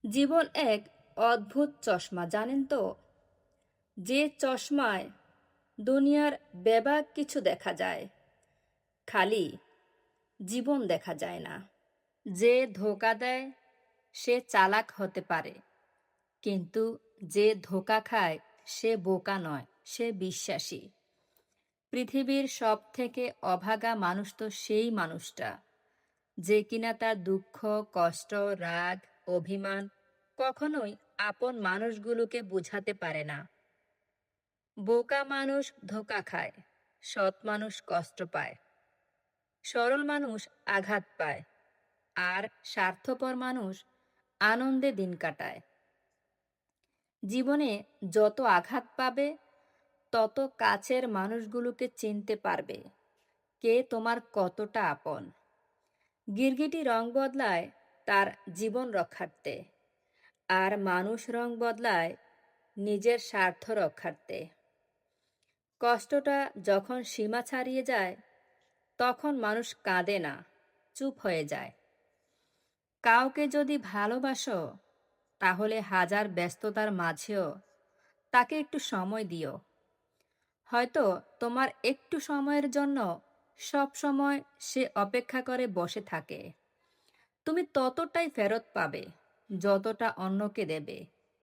জীবন এক অদ্ভুত চশমা, জানেন তো? যে চশমায় দুনিয়ার বেবাক কিছু দেখা যায়, খালি জীবন দেখা যায় না। যে ধোঁকা দেয় সে চালাক হতে পারে, কিন্তু যে ধোঁকা খায় সে বোকা নয়, সে বিশ্বাসী। পৃথিবীর সব থেকে অভাগা মানুষ তো সেই মানুষটা যে কিনা তার দুঃখ, কষ্ট, রাগ, অভিমান কখনোই আপন মানুষগুলোকে বোঝাতে পারে না। বোকা মানুষ ধোঁকা খায়, সৎ মানুষ কষ্ট পায়, সরল মানুষ আঘাত পায়, আর স্বার্থপর মানুষ আনন্দে দিন কাটায়। জীবনে যত আঘাত পাবে তত কাছের মানুষগুলোকে চিনতে পারবে কে তোমার কতটা আপন। গিরগিটি রং বদলায় তার জীবন রক্ষার্থে, আর মানুষ রং বদলায় নিজের স্বার্থ রক্ষার্থে। কষ্টটা যখন সীমা ছাড়িয়ে যায় তখন মানুষ কাঁদে না, চুপ হয়ে যায়। কাউকে যদি ভালোবাসো তাহলে হাজার ব্যস্ততার মাঝেও তাকে একটু সময় দিও। হয়তো তোমার একটু সময়ের জন্য সব সময় সে অপেক্ষা করে বসে থাকে। তুমি ততটাই ফেরত পাবে যতটা অন্যকে দেবে।